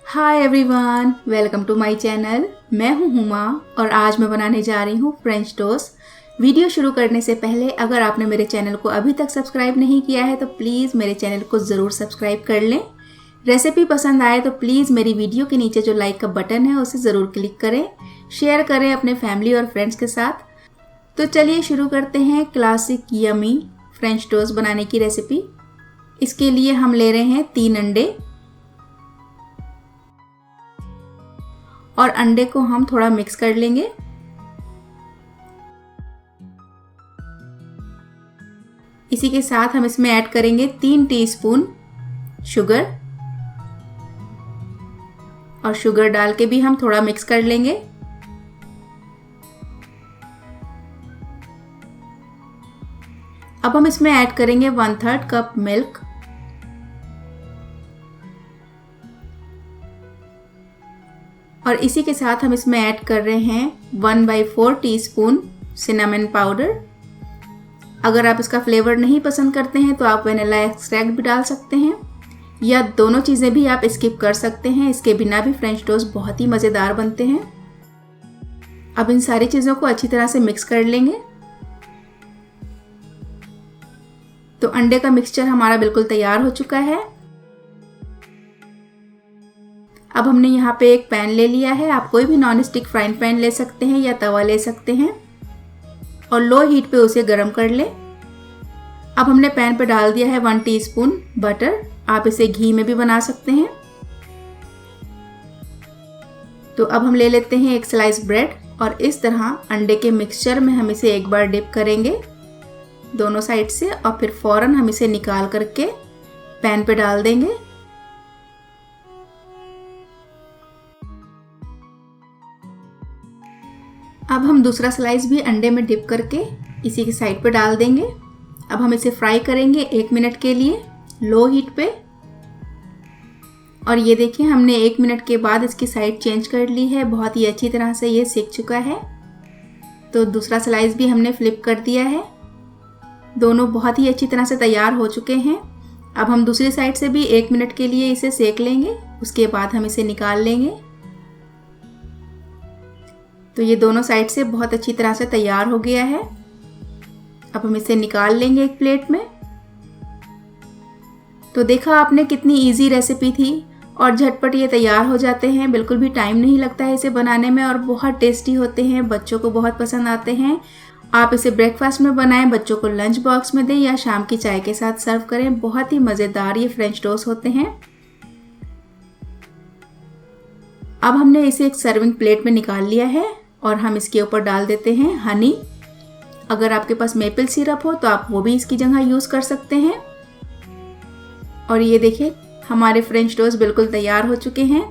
Hi everyone, welcome to my channel. मैं हूं हुमा और आज मैं बनाने जा रही हूं फ्रेंच टोस्ट। वीडियो शुरू करने से पहले अगर आपने मेरे चैनल को अभी तक सब्सक्राइब नहीं किया है तो प्लीज़ मेरे चैनल को ज़रूर सब्सक्राइब कर लें। रेसिपी पसंद आए तो प्लीज़ मेरी वीडियो के नीचे जो लाइक का बटन है उसे ज़रूर क्लिक करें, शेयर करें अपने फैमिली और फ्रेंड्स के साथ। तो चलिए शुरू करते हैं क्लासिक यमी फ्रेंच टोस्ट बनाने की रेसिपी। इसके लिए हम ले रहे हैं 3 अंडे और अंडे को हम थोड़ा मिक्स कर लेंगे। इसी के साथ हम इसमें ऐड करेंगे 3 टीस्पून शुगर और शुगर डाल के भी हम थोड़ा मिक्स कर लेंगे। अब हम इसमें ऐड करेंगे 1/3 कप मिल्क और इसी के साथ हम इसमें ऐड कर रहे हैं 1/4 टीस्पून सिनेमन पाउडर। अगर आप इसका फ्लेवर नहीं पसंद करते हैं तो आप वैनिला एक्सट्रैक्ट भी डाल सकते हैं या दोनों चीज़ें भी आप स्किप कर सकते हैं। इसके बिना भी फ्रेंच टोस्ट बहुत ही मज़ेदार बनते हैं। अब इन सारी चीज़ों को अच्छी तरह से मिक्स कर लेंगे। तो अंडे का मिक्सचर हमारा बिल्कुल तैयार हो चुका है। अब हमने यहाँ पे एक पैन ले लिया है। आप कोई भी नॉन स्टिक फ्राइंग पैन ले सकते हैं या तवा ले सकते हैं और लो हीट पे उसे गर्म कर लें। अब हमने पैन पे डाल दिया है 1 टीस्पून बटर। आप इसे घी में भी बना सकते हैं। तो अब हम ले लेते हैं एक स्लाइस ब्रेड और इस तरह अंडे के मिक्सचर में हम इसे एक बार डिप करेंगे दोनों साइड से और फिर फौरन हम इसे निकाल करके पैन पे डाल देंगे। अब हम दूसरा स्लाइस भी अंडे में डिप करके इसी के साइड पे डाल देंगे। अब हम इसे फ्राई करेंगे 1 मिनट के लिए लो हीट पे। और ये देखिए हमने 1 मिनट के बाद इसकी साइड चेंज कर ली है। बहुत ही अच्छी तरह से ये सिक चुका है। तो दूसरा स्लाइस भी हमने फ्लिप कर दिया है। दोनों बहुत ही अच्छी तरह से तैयार हो चुके हैं। अब हम दूसरी साइड से भी 1 मिनट के लिए इसे सेक लेंगे। उसके बाद हम इसे निकाल लेंगे। तो ये दोनों साइड से बहुत अच्छी तरह से तैयार हो गया है। अब हम इसे निकाल लेंगे एक प्लेट में। तो देखा आपने कितनी इजी रेसिपी थी और झटपट ये तैयार हो जाते हैं। बिल्कुल भी टाइम नहीं लगता है इसे बनाने में और बहुत टेस्टी होते हैं। बच्चों को बहुत पसंद आते हैं। आप इसे ब्रेकफास्ट में बनाएं, बच्चों को लंच बॉक्स में दें या शाम की चाय के साथ सर्व करें। बहुत ही मज़ेदार ये फ्रेंच टोस्ट होते हैं। अब हमने इसे एक सर्विंग प्लेट में निकाल लिया है और हम इसके ऊपर डाल देते हैं हनी। अगर आपके पास मेपल सिरप हो तो आप वो भी इसकी जगह यूज़ कर सकते हैं। और ये देखिए हमारे फ्रेंच टोस्ट बिल्कुल तैयार हो चुके हैं।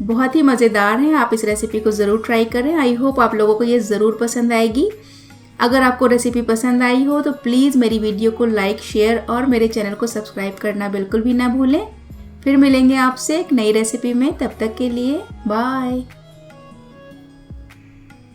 बहुत ही मज़ेदार हैं। आप इस रेसिपी को ज़रूर ट्राई करें। आई होप आप लोगों को ये ज़रूर पसंद आएगी। अगर आपको रेसिपी पसंद आई हो तो प्लीज़ मेरी वीडियो को लाइक, शेयर और मेरे चैनल को सब्सक्राइब करना बिल्कुल भी ना भूलें। फिर मिलेंगे आपसे एक नई रेसिपी में। तब तक के लिए बाय।